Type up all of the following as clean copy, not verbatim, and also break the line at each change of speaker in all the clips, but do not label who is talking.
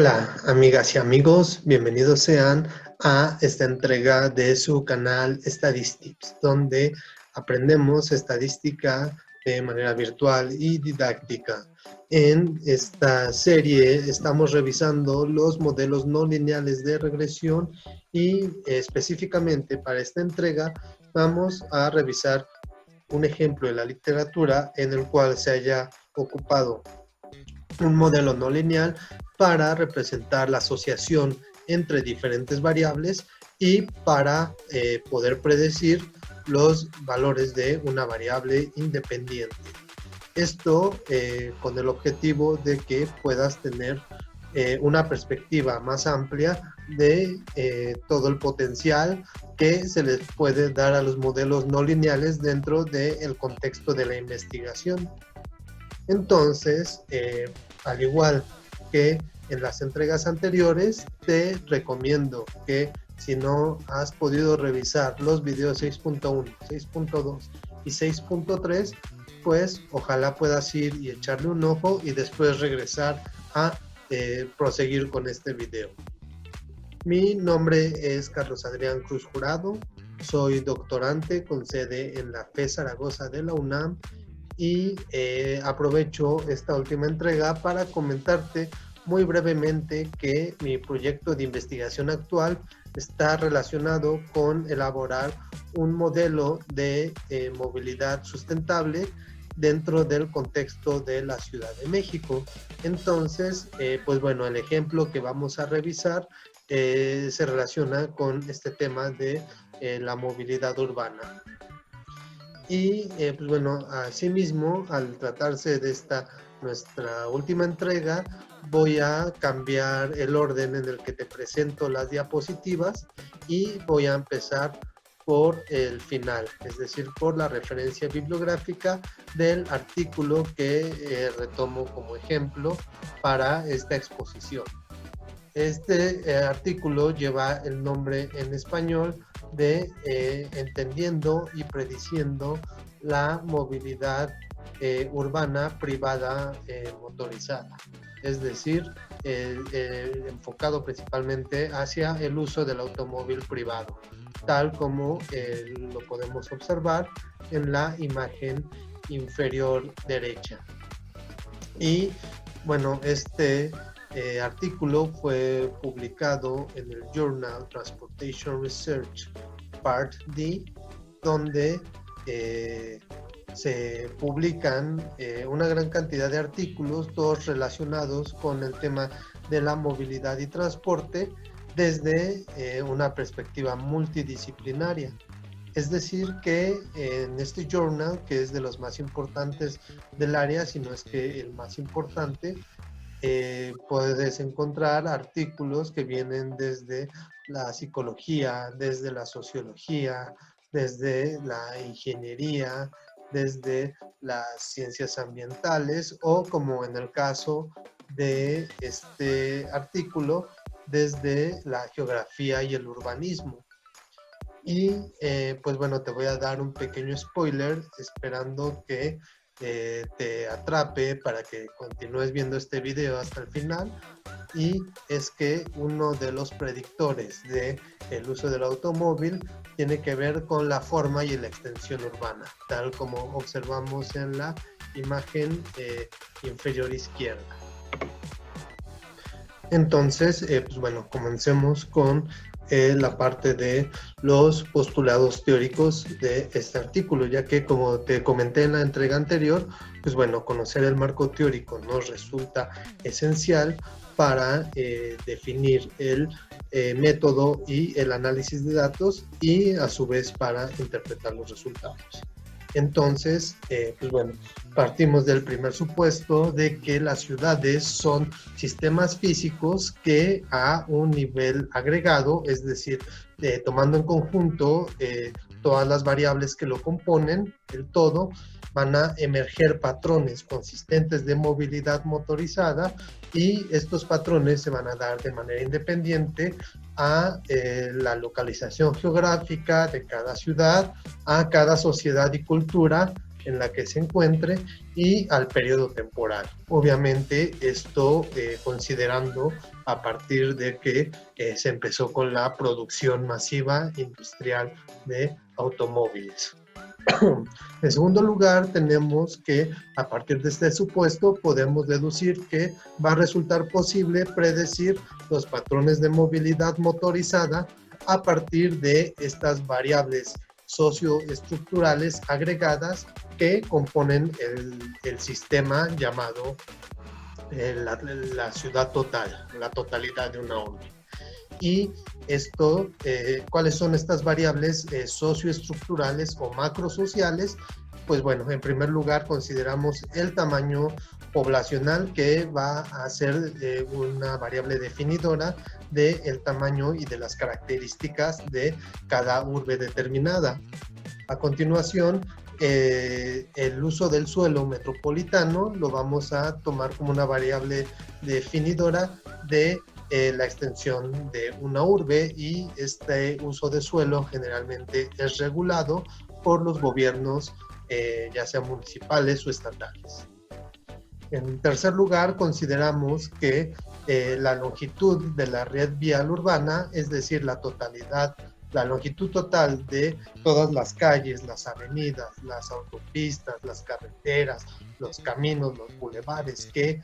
Hola, amigas y amigos, bienvenidos sean a esta entrega de su canal Statistics, donde aprendemos estadística de manera virtual y didáctica. En esta serie estamos revisando los modelos no lineales de regresión y específicamente para esta entrega vamos a revisar un ejemplo de la literatura en el cual se haya ocupado un modelo no lineal para representar la asociación entre diferentes variables y para poder predecir los valores de una variable independiente. Esto con el objetivo de que puedas tener una perspectiva más amplia de todo el potencial que se les puede dar a los modelos no lineales dentro del contexto de la investigación. Entonces, al igual que en las entregas anteriores, te recomiendo que si no has podido revisar los videos 6.1, 6.2 y 6.3, pues ojalá puedas ir y echarle un ojo y después regresar a proseguir con este video. Mi nombre es Carlos Adrián Cruz Jurado, soy doctorante con sede en la FE Zaragoza de la UNAM y aprovecho esta última entrega para comentarte muy brevemente que mi proyecto de investigación actual está relacionado con elaborar un modelo de movilidad sustentable dentro del contexto de la Ciudad de México. Entonces, pues bueno, el ejemplo que vamos a revisar se relaciona con este tema de la movilidad urbana. Y pues bueno, asimismo, al tratarse de esta nuestra última entrega, voy a cambiar el orden en el que te presento las diapositivas y voy a empezar por el final, es decir, por la referencia bibliográfica del artículo que retomo como ejemplo para esta exposición. Este artículo lleva el nombre en español de Entendiendo y prediciendo la movilidad urbana privada motorizada, es decir, enfocado principalmente hacia el uso del automóvil privado, tal como lo podemos observar en la imagen inferior derecha. Y bueno, este artículo fue publicado en el Journal Transportation Research Part D, donde se publican una gran cantidad de artículos, todos relacionados con el tema de la movilidad y transporte desde una perspectiva multidisciplinaria. Es decir, que en este journal, que es de los más importantes del área, si no es que el más importante, puedes encontrar artículos que vienen desde la psicología, desde la sociología, desde la ingeniería, desde las ciencias ambientales o, como en el caso de este artículo, desde la geografía y el urbanismo. Y pues bueno, te voy a dar un pequeño spoiler esperando que te atrape para que continúes viendo este video hasta el final, y es que uno de los predictores del uso del automóvil tiene que ver con la forma y la extensión urbana, tal como observamos en la imagen inferior izquierda. Entonces, pues bueno, comencemos con la parte de los postulados teóricos de este artículo, ya que, como te comenté en la entrega anterior, pues bueno, conocer el marco teórico nos resulta esencial para definir el método y el análisis de datos y a su vez para interpretar los resultados. Entonces, pues bueno, partimos del primer supuesto de que las ciudades son sistemas físicos que a un nivel agregado, es decir, tomando en conjunto todas las variables que lo componen, el todo, van a emerger patrones consistentes de movilidad motorizada, y estos patrones se van a dar de manera independiente a la localización geográfica de cada ciudad, a cada sociedad y cultura en la que se encuentre y al periodo temporal. Obviamente esto considerando a partir de que se empezó con la producción masiva industrial de automóviles. En segundo lugar, tenemos que a partir de este supuesto podemos deducir que va a resultar posible predecir los patrones de movilidad motorizada a partir de estas variables socioestructurales agregadas que componen el sistema llamado la ciudad total, la totalidad de una urbe. Y esto, ¿cuáles son estas variables socioestructurales o macrosociales? Pues bueno, en primer lugar consideramos el tamaño poblacional, que va a ser una variable definidora del tamaño y de las características de cada urbe determinada. A continuación, el uso del suelo metropolitano lo vamos a tomar como una variable definidora de la extensión de una urbe, y este uso de suelo generalmente es regulado por los gobiernos, ya sean municipales o estatales. En tercer lugar, consideramos que la longitud de la red vial urbana, es decir, la longitud total de todas las calles, las avenidas, las autopistas, las carreteras, los caminos, los bulevares que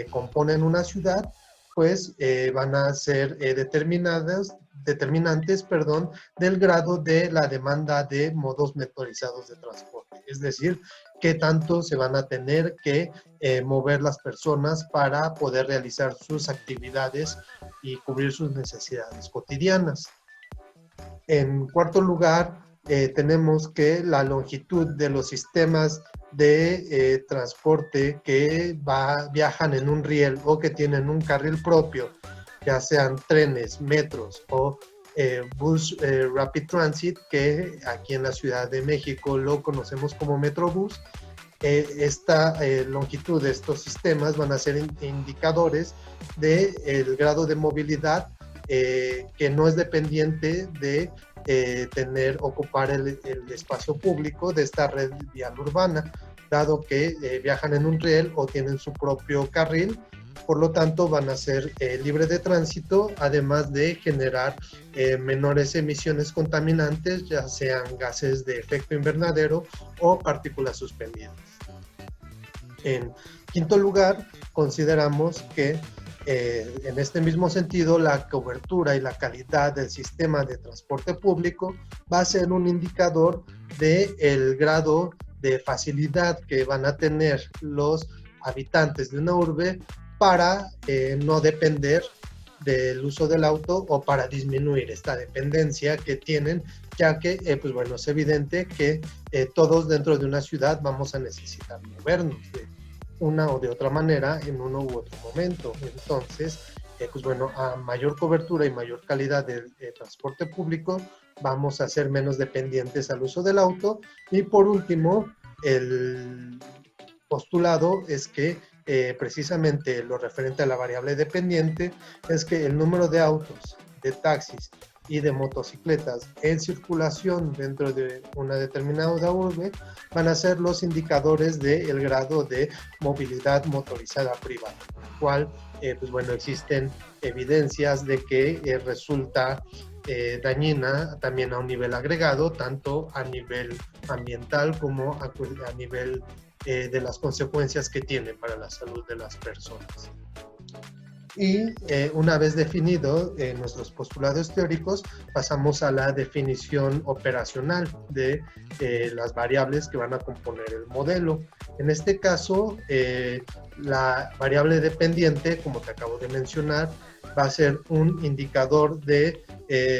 componen una ciudad, pues van a ser determinantes, del grado de la demanda de modos motorizados de transporte. Es decir, qué tanto se van a tener que mover las personas para poder realizar sus actividades y cubrir sus necesidades cotidianas. En cuarto lugar, tenemos que la longitud de los sistemas de transporte que viajan en un riel o que tienen un carril propio, ya sean trenes, metros o bus Rapid Transit, que aquí en la Ciudad de México lo conocemos como Metrobús. Esta longitud de estos sistemas van a ser indicadores del grado de movilidad que no es dependiente de ocupar el espacio público de esta red vial urbana, dado que viajan en un riel o tienen su propio carril. Por lo tanto, van a ser libres de tránsito, además de generar menores emisiones contaminantes, ya sean gases de efecto invernadero o partículas suspendidas. En quinto lugar, consideramos que en este mismo sentido, la cobertura y la calidad del sistema de transporte público va a ser un indicador del grado de facilidad que van a tener los habitantes de una urbe para no depender del uso del auto, o para disminuir esta dependencia que tienen, ya que pues bueno, es evidente que todos dentro de una ciudad vamos a necesitar movernos de una o de otra manera en uno u otro momento. Entonces, pues bueno, a mayor cobertura y mayor calidad del transporte público, vamos a ser menos dependientes al uso del auto. Y por último, el postulado es que precisamente lo referente a la variable dependiente es que el número de autos, de taxis y de motocicletas en circulación dentro de una determinada urbe van a ser los indicadores del grado de movilidad motorizada privada, cual pues bueno, existen evidencias de que resulta dañina también a un nivel agregado, tanto a nivel ambiental como a nivel de las consecuencias que tiene para la salud de las personas. Y una vez definido nuestros postulados teóricos, pasamos a la definición operacional de las variables que van a componer el modelo. En este caso, la variable dependiente, como te acabo de mencionar, va a ser un indicador de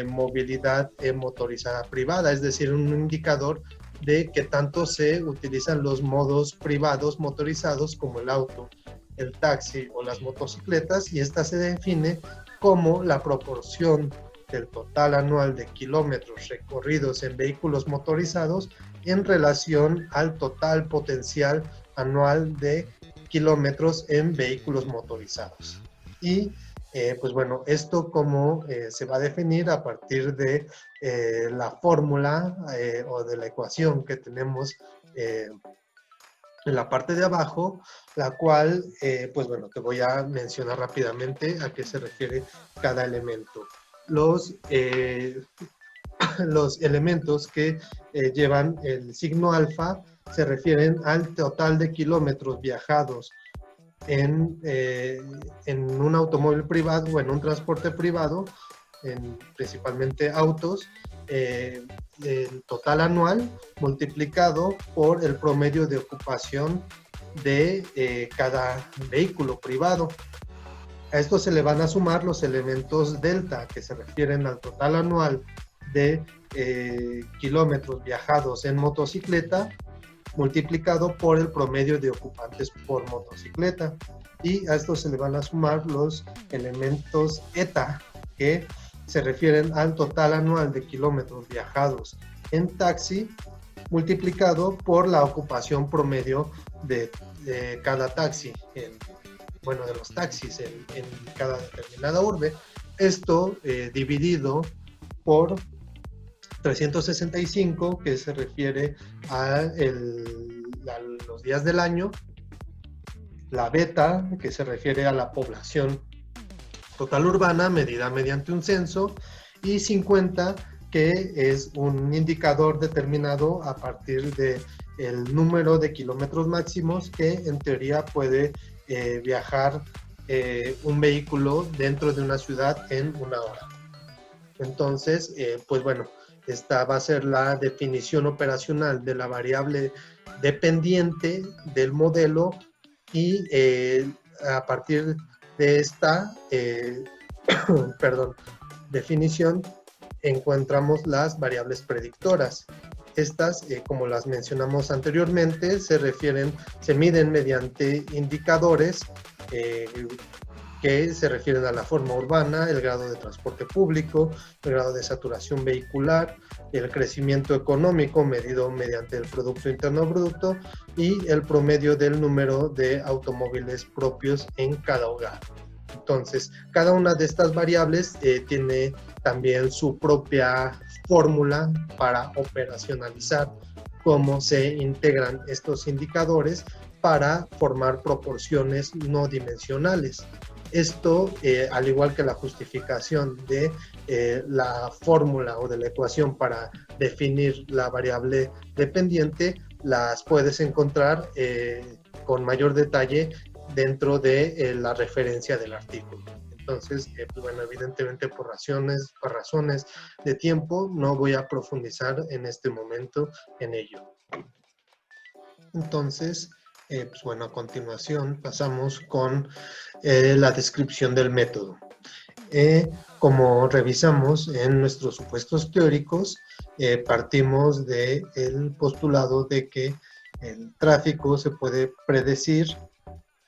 movilidad motorizada privada, es decir, un indicador de qué tanto se utilizan los modos privados motorizados como el auto, el taxi o las motocicletas, y esta se define como la proporción del total anual de kilómetros recorridos en vehículos motorizados en relación al total potencial anual de kilómetros en vehículos motorizados. Y pues bueno, esto como se va a definir a partir de la fórmula o de la ecuación que tenemos en la parte de abajo, la cual, pues bueno, te voy a mencionar rápidamente a qué se refiere cada elemento. Los elementos que llevan el signo alfa se refieren al total de kilómetros viajados en un automóvil privado o en un transporte privado, principalmente autos, el total anual multiplicado por el promedio de ocupación de cada vehículo privado. A esto se le van a sumar los elementos delta, que se refieren al total anual de kilómetros viajados en motocicleta, multiplicado por el promedio de ocupantes por motocicleta. Y a esto se le van a sumar los elementos eta, que se refieren al total anual de kilómetros viajados en taxi, multiplicado por la ocupación promedio de cada taxi, de los taxis en cada determinada urbe. Esto dividido por 365, que se refiere a los días del año, la beta, que se refiere a la población total urbana medida mediante un censo, y 50, que es un indicador determinado a partir del número de kilómetros máximos que en teoría puede viajar un vehículo dentro de una ciudad en una hora. Entonces, pues bueno, esta va a ser la definición operacional de la variable dependiente del modelo, y a partir de esta definición encontramos las variables predictoras. Estas, como las mencionamos anteriormente, se miden mediante indicadores que se refieren a la forma urbana, el grado de transporte público, el grado de saturación vehicular, el crecimiento económico medido mediante el Producto Interno Bruto y el promedio del número de automóviles propios en cada hogar. Entonces, cada una de estas variables tiene también su propia fórmula para operacionalizar cómo se integran estos indicadores para formar proporciones no dimensionales. Esto, al igual que la justificación de la fórmula o de la ecuación para definir la variable dependiente, las puedes encontrar con mayor detalle dentro de la referencia del artículo. Entonces, pues bueno, evidentemente por razones de tiempo no voy a profundizar en este momento en ello. Entonces, pues bueno, a continuación pasamos con la descripción del método. Como revisamos en nuestros supuestos teóricos, partimos del postulado de que el tráfico se puede predecir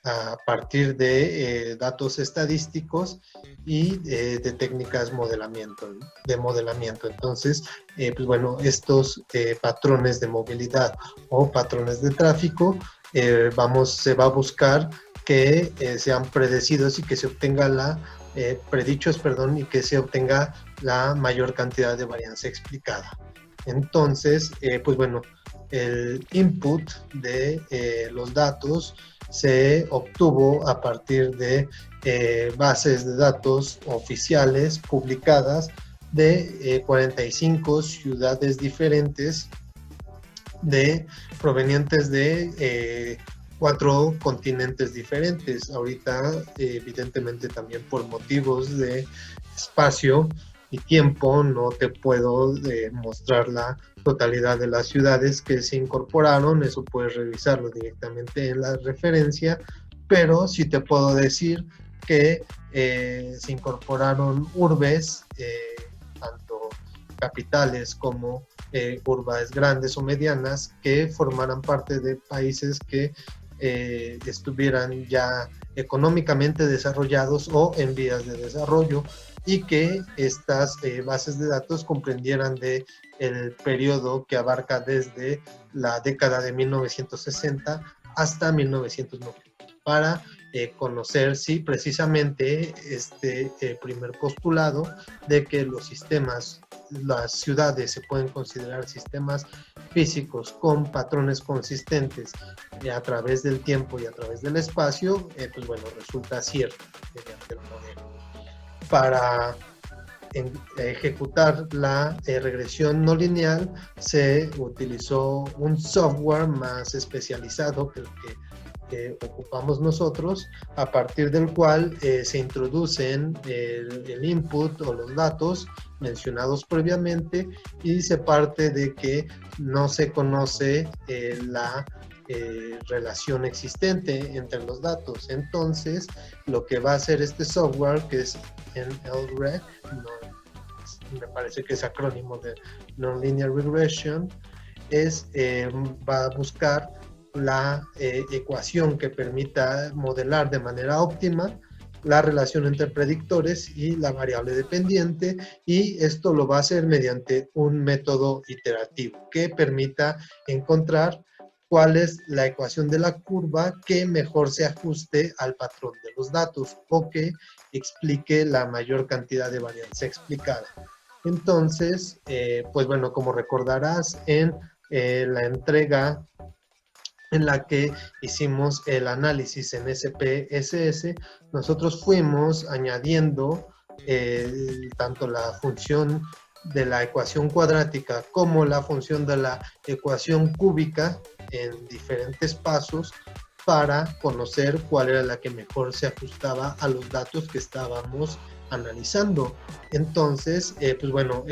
a partir de datos estadísticos y de técnicas de modelamiento. Entonces, pues bueno, estos patrones de movilidad o patrones de tráfico se va a buscar que sean predecidos y que se obtenga y que se obtenga la mayor cantidad de varianza explicada. Entonces, pues bueno, el input de los datos se obtuvo a partir de bases de datos oficiales publicadas de 45 ciudades diferentes provenientes de 4 continentes diferentes. Ahorita, evidentemente también por motivos de espacio y tiempo, no te puedo mostrar la totalidad de las ciudades que se incorporaron. Eso puedes revisarlo directamente en la referencia, pero sí te puedo decir que se incorporaron urbes, tanto capitales como urbes grandes o medianas, que formaran parte de países que estuvieran ya económicamente desarrollados o en vías de desarrollo, y que estas bases de datos comprendieran el periodo que abarca desde la década de 1960 hasta 1990, para conocer si precisamente este primer postulado de que los sistemas las ciudades se pueden considerar sistemas físicos con patrones consistentes a través del tiempo y a través del espacio, pues bueno, resulta cierto mediante el modelo. Para ejecutar la regresión no lineal se utilizó un software más especializado que el que ocupamos nosotros, a partir del cual se introducen el input o los datos mencionados previamente y se parte de que no se conoce la relación existente entre los datos. Entonces, lo que va a hacer este software, que es NLREG, me parece que es acrónimo de Nonlinear Regression, va a buscar la ecuación que permita modelar de manera óptima la relación entre predictores y la variable dependiente, y esto lo va a hacer mediante un método iterativo que permita encontrar cuál es la ecuación de la curva que mejor se ajuste al patrón de los datos o que explique la mayor cantidad de varianza explicada. Entonces, pues bueno, como recordarás, en la entrega en la que hicimos el análisis en SPSS, nosotros fuimos añadiendo tanto la función de la ecuación cuadrática como la función de la ecuación cúbica en diferentes pasos para conocer cuál era la que mejor se ajustaba a los datos que estábamos analizando. Entonces, pues bueno,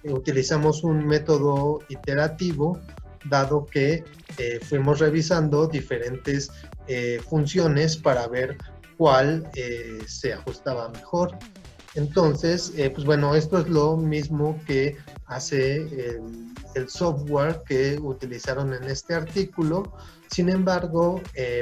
utilizamos un método iterativo, dado que fuimos revisando diferentes funciones para ver cuál se ajustaba mejor. Entonces, pues bueno, esto es lo mismo que hace el software que utilizaron en este artículo. Sin embargo,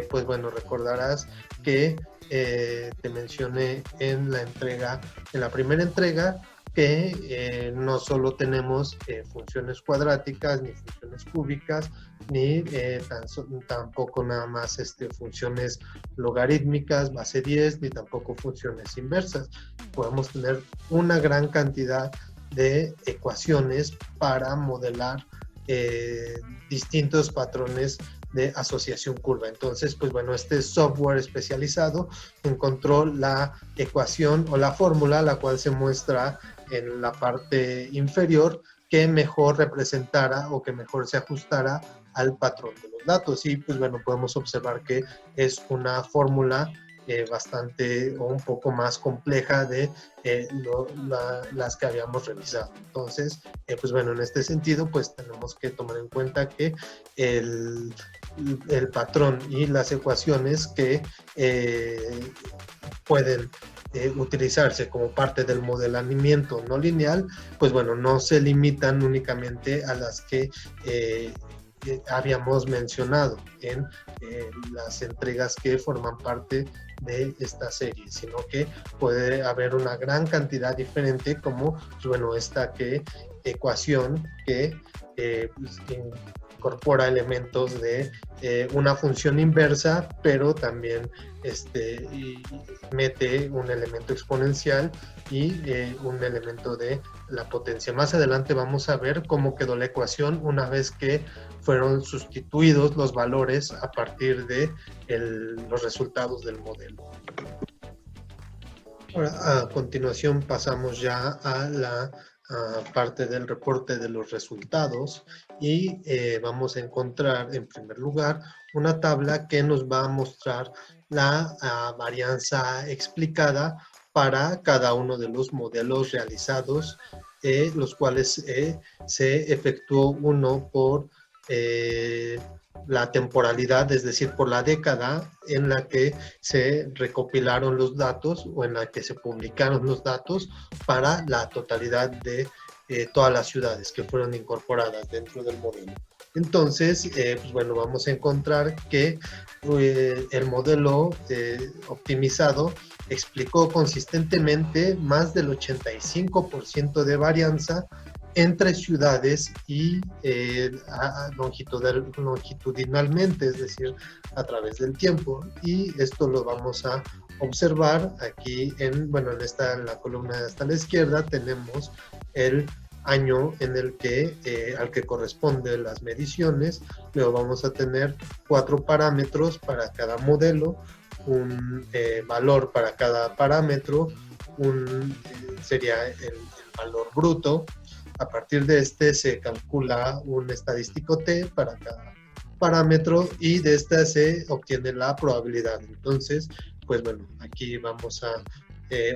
pues bueno, recordarás que te mencioné en la primera entrega, que no solo tenemos funciones cuadráticas, ni funciones cúbicas, ni tampoco nada más funciones logarítmicas, base 10, ni tampoco funciones inversas. Podemos tener una gran cantidad de ecuaciones para modelar distintos patrones de asociación curva. Entonces, pues bueno, este software especializado encontró la ecuación o la fórmula, la cual se muestra en la parte inferior, que mejor representara o que mejor se ajustara al patrón de los datos. Y pues bueno, podemos observar que es una fórmula bastante o un poco más compleja de las que habíamos revisado. Entonces, pues bueno, en este sentido, pues tenemos que tomar en cuenta que el patrón y las ecuaciones que pueden utilizarse como parte del modelamiento no lineal, pues bueno, no se limitan únicamente a las que habíamos mencionado en las entregas que forman parte de esta serie, sino que puede haber una gran cantidad diferente, como pues bueno, esta ecuación que pues, incorpora elementos de una función inversa, pero también mete un elemento exponencial y un elemento de la potencia. Más adelante vamos a ver cómo quedó la ecuación una vez que fueron sustituidos los valores a partir de los resultados del modelo. Ahora, a continuación pasamos ya a la parte del reporte de los resultados y vamos a encontrar en primer lugar una tabla que nos va a mostrar la varianza explicada para cada uno de los modelos realizados, los cuales se efectuó uno por la temporalidad, es decir, por la década en la que se recopilaron los datos o en la que se publicaron los datos para la totalidad de todas las ciudades que fueron incorporadas dentro del modelo. Entonces, pues bueno, vamos a encontrar que el modelo optimizado explicó consistentemente más del 85% de varianza entre ciudades y longitudinalmente, es decir, a través del tiempo. Y esto lo vamos a observar aquí en la columna hasta la izquierda tenemos el año en el que, al que corresponden las mediciones. Luego vamos a tener 4 parámetros para cada modelo, un valor para cada parámetro, sería el valor bruto. A partir de este se calcula un estadístico T para cada parámetro y de esta se obtiene la probabilidad. Entonces, pues bueno, aquí vamos a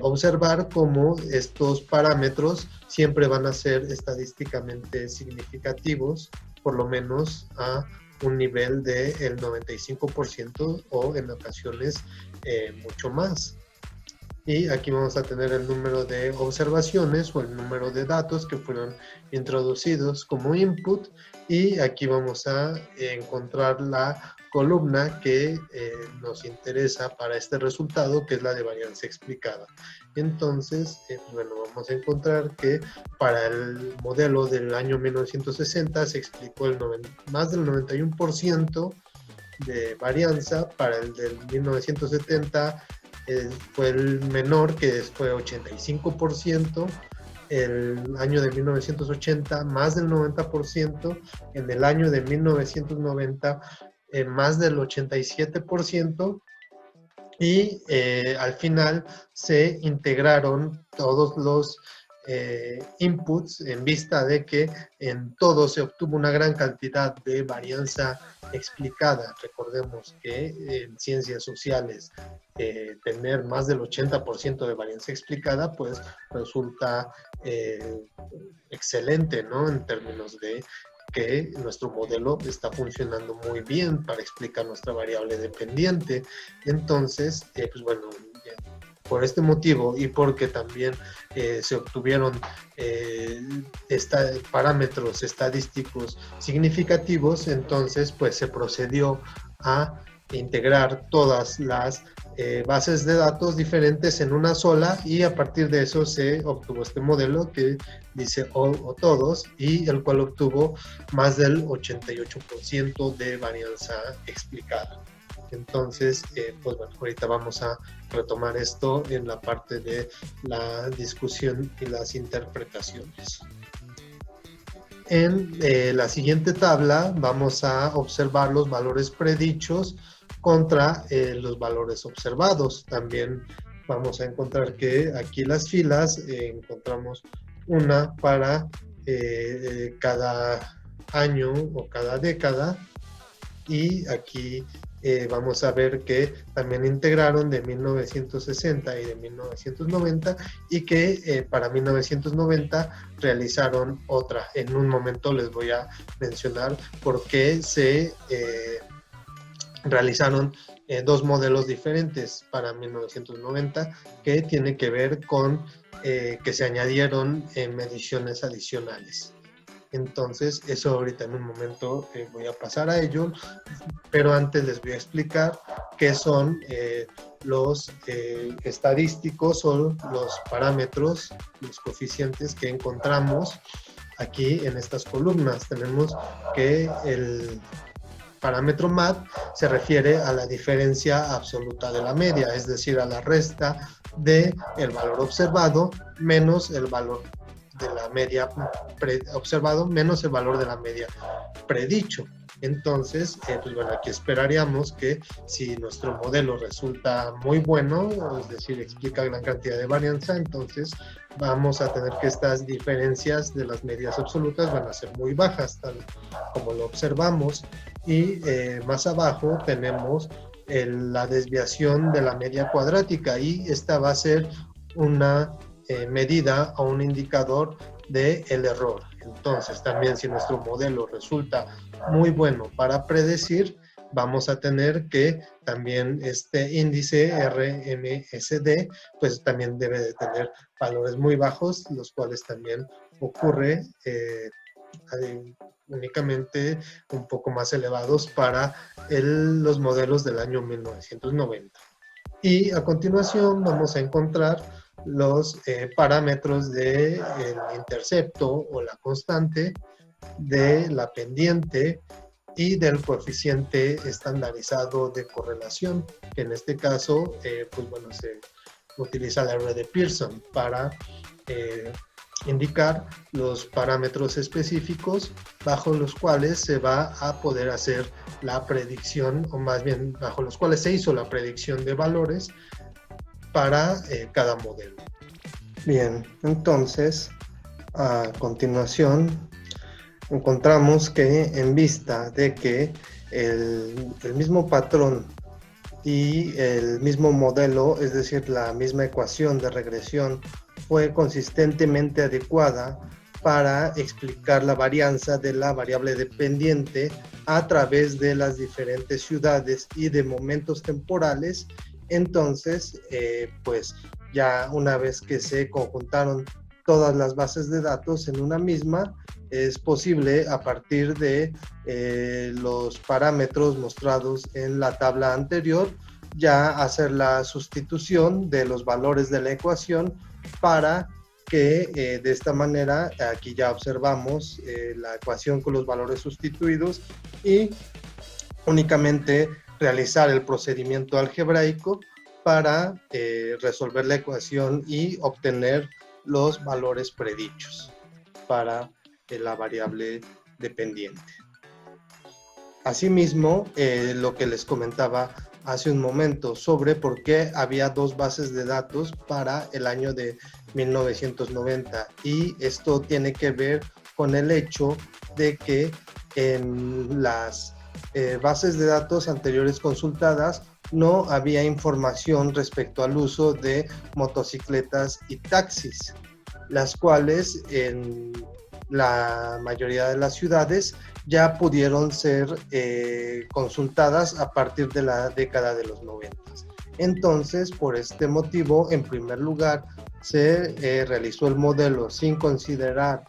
observar cómo estos parámetros siempre van a ser estadísticamente significativos, por lo menos a un nivel del 95% o en ocasiones mucho más. Y aquí vamos a tener el número de observaciones o el número de datos que fueron introducidos como input, y aquí vamos a encontrar la columna que nos interesa para este resultado, que es la de varianza explicada. Entonces, bueno, vamos a encontrar que para el modelo del año 1960 se explicó más del 91% de varianza. Para el del 1970 fue el menor, que fue 85%. El año de 1980 más del 90%. En el año de 1990 más del 87%. Y al final se integraron todos los inputs en vista de que en todo se obtuvo una gran cantidad de varianza explicada. Recordemos que en ciencias sociales tener más del 80% de varianza explicada pues resulta excelente, ¿no? En términos de que nuestro modelo está funcionando muy bien para explicar nuestra variable dependiente. Entonces, pues bueno, por este motivo y porque también se obtuvieron parámetros estadísticos significativos, entonces pues se procedió a integrar todas las bases de datos diferentes en una sola, y a partir de eso se obtuvo este modelo que dice all o todos, y el cual obtuvo más del 88% de varianza explicada. Entonces, pues bueno, ahorita vamos a retomar esto en la parte de la discusión y las interpretaciones. En la siguiente tabla vamos a observar los valores predichos contra los valores observados. También vamos a encontrar que aquí las filas encontramos una para cada año o cada década, y aquí vamos a ver que también integraron de 1960 y de 1990, y que para 1990 realizaron otra. En un momento les voy a mencionar por qué se realizaron dos modelos diferentes para 1990, que tiene que ver con que se añadieron mediciones adicionales. Entonces, eso ahorita en un momento voy a pasar a ello, pero antes les voy a explicar qué son los estadísticos o los parámetros, los coeficientes que encontramos aquí en estas columnas. Tenemos que el parámetro MAD se refiere a la diferencia absoluta de la media, es decir, a la resta del valor observado menos el valor de la media observado menos el valor de la media predicho. Entonces, pues bueno, aquí esperaríamos que si nuestro modelo resulta muy bueno, es decir, explica gran cantidad de varianza, entonces vamos a tener que estas diferencias de las medias absolutas van a ser muy bajas, tal como lo observamos. Y más abajo tenemos la desviación de la media cuadrática, y esta va a ser una medida o un indicador del error. Entonces, también si nuestro modelo resulta muy bueno para predecir, vamos a tener que también este índice RMSD, pues también debe de tener valores muy bajos, los cuales también ocurre únicamente un poco más elevados para los modelos del año 1990. Y a continuación vamos a encontrar los parámetros del intercepto o la constante, de la pendiente y del coeficiente estandarizado de correlación, que en este caso pues bueno, se utiliza la red de Pearson para indicar los parámetros específicos bajo los cuales se va a poder hacer la predicción, o más bien bajo los cuales se hizo la predicción de valores para cada modelo. Bien, entonces, a continuación, encontramos que en vista de que el mismo patrón y el mismo modelo, es decir, la misma ecuación de regresión, fue consistentemente adecuada para explicar la varianza de la variable dependiente a través de las diferentes ciudades y de momentos temporales. Entonces, pues ya una vez que se conjuntaron todas las bases de datos en una misma, es posible a partir de los parámetros mostrados en la tabla anterior ya hacer la sustitución de los valores de la ecuación para que de esta manera, aquí ya observamos la ecuación con los valores sustituidos y únicamente realizar el procedimiento algebraico para resolver la ecuación y obtener los valores predichos para la variable dependiente. Asimismo, lo que les comentaba hace un momento sobre por qué había dos bases de datos para el año de 1990, y esto tiene que ver con el hecho de que en las bases de datos anteriores consultadas no había información respecto al uso de motocicletas y taxis, las cuales en la mayoría de las ciudades ya pudieron ser consultadas a partir de la década de los 90. Entonces, por este motivo, en primer lugar, se realizó el modelo sin considerar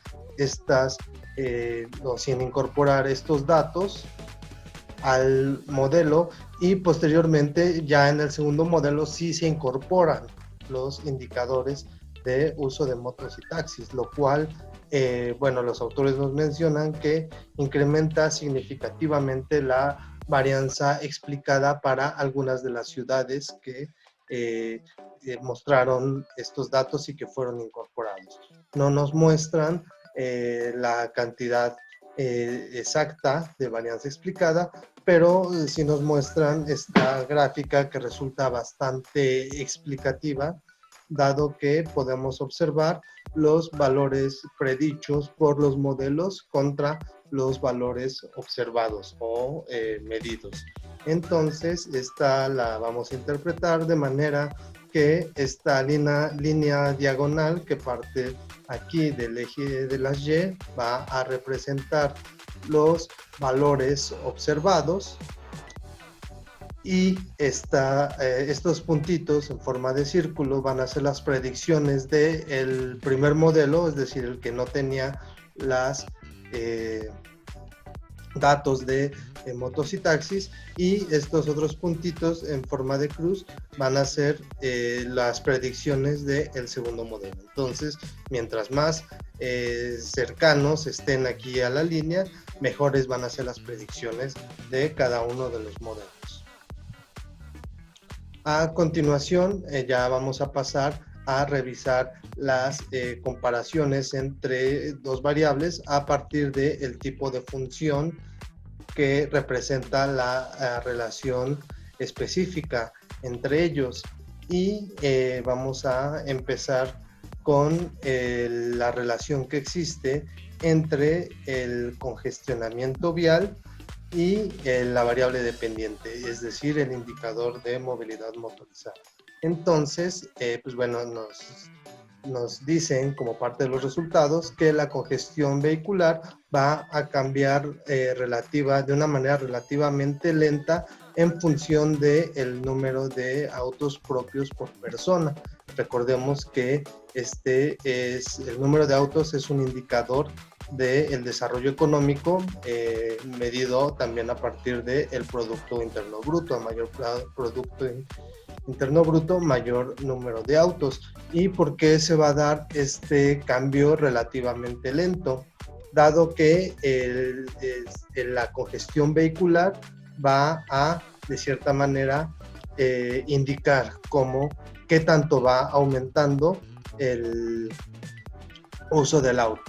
o sin incorporar estos datos al modelo, y posteriormente ya en el segundo modelo sí se incorporan los indicadores de uso de motos y taxis, lo cual bueno, los autores nos mencionan que incrementa significativamente la varianza explicada para algunas de las ciudades que mostraron estos datos y que fueron incorporados. No nos muestran la cantidad exacta de varianza explicada, pero sí nos muestran esta gráfica que resulta bastante explicativa, dado que podemos observar los valores predichos por los modelos contra los valores observados o medidos. Entonces, esta la vamos a interpretar de manera que esta línea diagonal que parte aquí del eje de las Y va a representar los valores observados, y estos puntitos en forma de círculo van a ser las predicciones del primer modelo, es decir, el que no tenía los datos de motos y taxis, y estos otros puntitos en forma de cruz van a ser las predicciones del segundo modelo. Entonces, mientras más cercanos estén aquí a la línea, mejores van a ser las predicciones de cada uno de los modelos. A continuación, ya vamos a pasar a revisar las comparaciones entre dos variables a partir del tipo de función que representa la relación específica entre ellos. Y vamos a empezar con la relación que existe entre el congestionamiento vial y la variable dependiente, es decir, el indicador de movilidad motorizada. Entonces, pues bueno, nos dicen como parte de los resultados que la congestión vehicular va a cambiar de una manera relativamente lenta en función del número de autos propios por persona. Recordemos que el número de autos es un indicador del desarrollo económico medido también a partir del Producto Interno Bruto. A mayor Producto Interno Bruto, mayor número de autos. ¿Y por qué se va a dar este cambio relativamente lento? Dado que la congestión vehicular va a, de cierta manera, indicar qué tanto va aumentando uso del auto.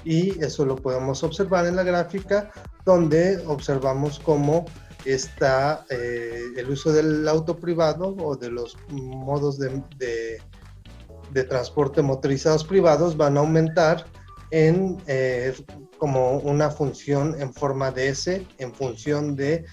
Y eso lo podemos observar en la gráfica, donde observamos cómo está el uso del auto privado o de los modos de transporte motorizados privados van a aumentar en como una función en forma de S en función del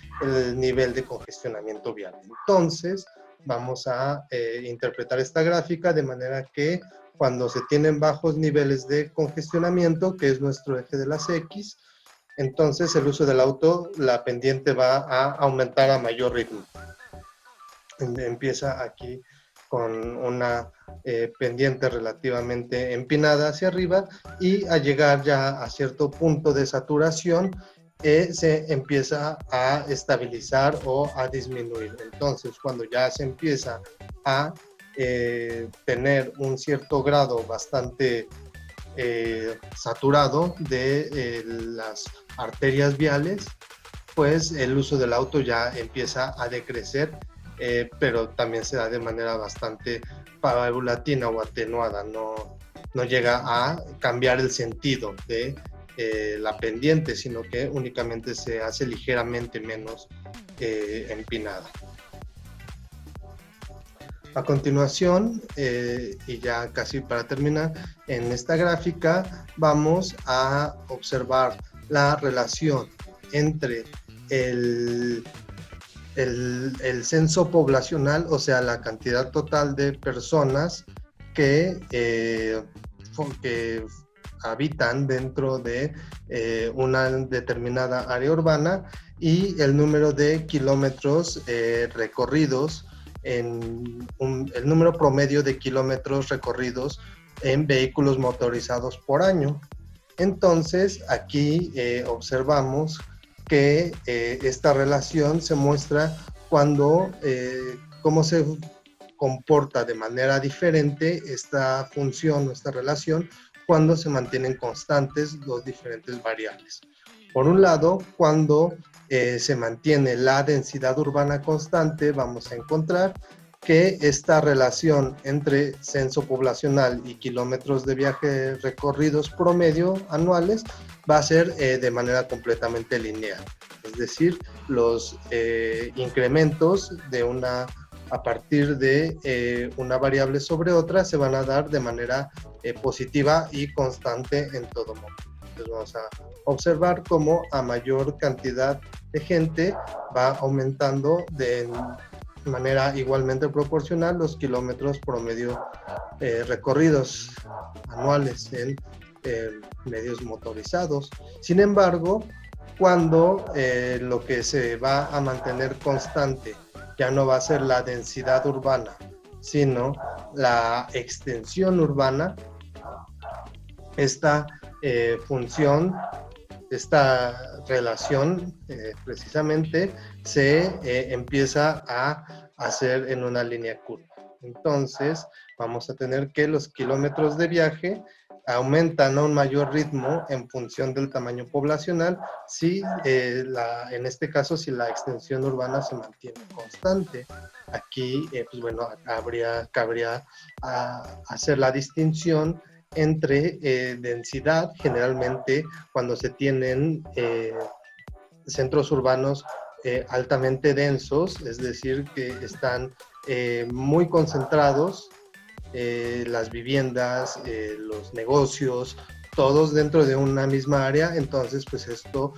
nivel de congestionamiento vial. Entonces, vamos a interpretar esta gráfica de manera que cuando se tienen bajos niveles de congestionamiento, que es nuestro eje de las X, entonces el uso del auto, la pendiente va a aumentar a mayor ritmo. Empieza aquí con una pendiente relativamente empinada hacia arriba y al llegar ya a cierto punto de saturación se empieza a estabilizar o a disminuir. Entonces, cuando ya se empieza a tener un cierto grado bastante saturado de las arterias viales, pues el uso del auto ya empieza a decrecer, pero también se da de manera bastante paulatina o atenuada, no llega a cambiar el sentido de la pendiente, sino que únicamente se hace ligeramente menos empinada. A continuación, y ya casi para terminar, en esta gráfica vamos a observar la relación entre el censo poblacional, o sea, la cantidad total de personas que habitan dentro de una determinada área urbana y el número de kilómetros recorridos, el número promedio de kilómetros recorridos en vehículos motorizados por año. Entonces, aquí observamos que esta relación se muestra cuando, cómo se comporta de manera diferente esta función o esta relación cuando se mantienen constantes dos diferentes variables. Por un lado, cuando se mantiene la densidad urbana constante, vamos a encontrar que esta relación entre censo poblacional y kilómetros de viaje recorridos promedio anuales va a ser de manera completamente lineal. Es decir, los incrementos a partir de una variable sobre otra se van a dar de manera positiva y constante en todo momento. Entonces vamos a observar cómo a mayor cantidad de gente va aumentando de manera igualmente proporcional los kilómetros promedio recorridos anuales en medios motorizados. Sin embargo, cuando lo que se va a mantener constante ya no va a ser la densidad urbana, sino la extensión urbana, esta función, esta relación precisamente se empieza a hacer en una línea curva. Entonces vamos a tener que los kilómetros de viaje aumentan a un mayor ritmo en función del tamaño poblacional si en este caso si la extensión urbana se mantiene constante. Aquí pues bueno, cabría hacer la distinción entre densidad, generalmente cuando se tienen centros urbanos altamente densos, es decir, que están muy concentrados, las viviendas, los negocios, todos dentro de una misma área, entonces pues esto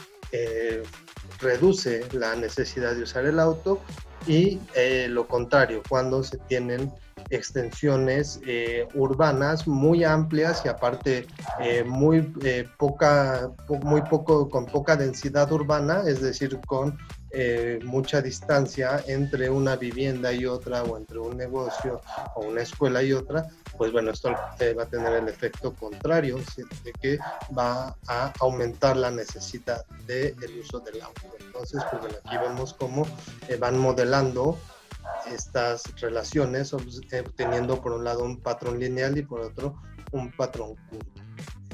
reduce la necesidad de usar el auto y lo contrario, cuando se tienen extensiones urbanas muy amplias y aparte con poca densidad urbana, es decir, con mucha distancia entre una vivienda y otra o entre un negocio o una escuela y otra, pues bueno, esto va a tener el efecto contrario, de que va a aumentar la necesidad del uso del auto. Entonces, pues bueno, aquí vemos cómo van modelando estas relaciones, obteniendo por un lado un patrón lineal y por otro un patrón curvo.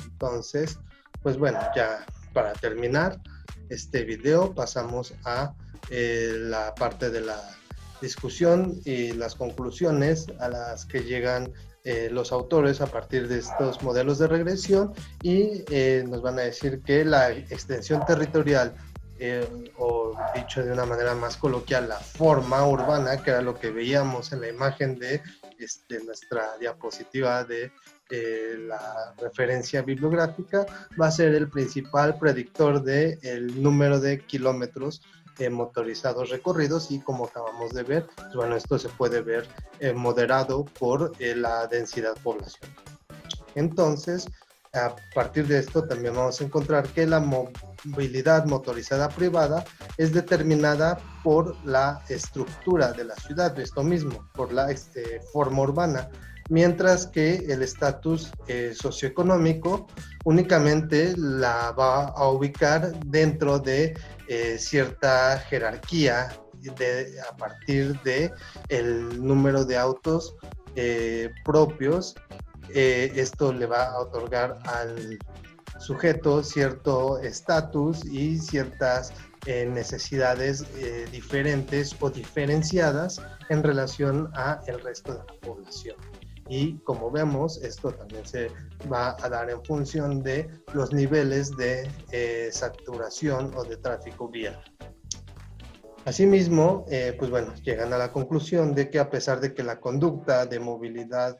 Entonces, pues bueno, ya para terminar este video pasamos a la parte de la discusión y las conclusiones a las que llegan los autores a partir de estos modelos de regresión y nos van a decir que la extensión territorial, o dicho de una manera más coloquial, la forma urbana, que era lo que veíamos en la imagen de nuestra diapositiva de la referencia bibliográfica, va a ser el principal predictor del número de kilómetros motorizados recorridos, y como acabamos de ver, pues bueno, esto se puede ver moderado por la densidad poblacional. Entonces, a partir de esto también vamos a encontrar que la movilidad motorizada privada es determinada por la estructura de la ciudad, esto mismo, por la forma urbana, mientras que el estatus socioeconómico únicamente la va a ubicar dentro de cierta jerarquía a partir de el número de autos propios. Esto le va a otorgar al sujeto cierto estatus y ciertas necesidades diferentes o diferenciadas en relación a el resto de la población. Y como vemos, esto también se va a dar en función de los niveles de saturación o de tráfico vial. Asimismo, pues bueno, llegan a la conclusión de que a pesar de que la conducta de movilidad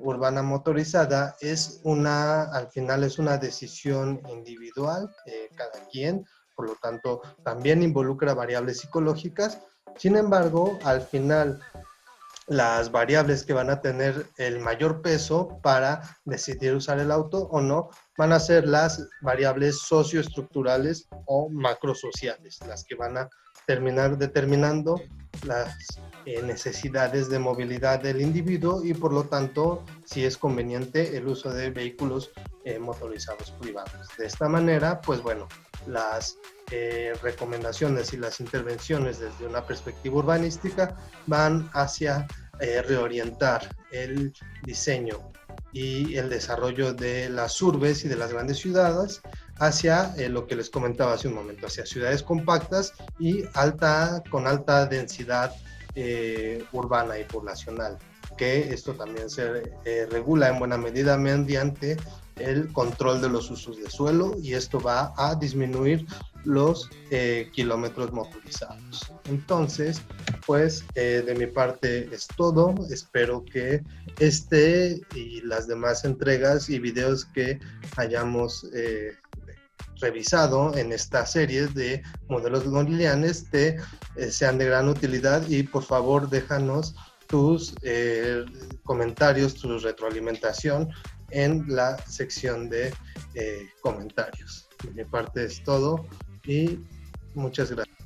urbana motorizada al final es una decisión individual, cada quien, por lo tanto también involucra variables psicológicas. Sin embargo, al final las variables que van a tener el mayor peso para decidir usar el auto o no van a ser las variables socioestructurales o macrosociales, las que van a terminar determinando las necesidades de movilidad del individuo y por lo tanto si es conveniente el uso de vehículos motorizados privados. De esta manera, pues bueno, las recomendaciones y las intervenciones desde una perspectiva urbanística van hacia reorientar el diseño y el desarrollo de las urbes y de las grandes ciudades hacia lo que les comentaba hace un momento, hacia ciudades compactas y con alta densidad urbana y poblacional, que esto también se regula en buena medida mediante el control de los usos de suelo, y esto va a disminuir los kilómetros motorizados. Entonces, pues de mi parte es todo. Espero que y las demás entregas y videos que hayamos revisado en esta serie de modelos no lineales sean de gran utilidad, y por favor déjanos tus comentarios, tu retroalimentación en la sección de comentarios. De mi parte es todo y muchas gracias.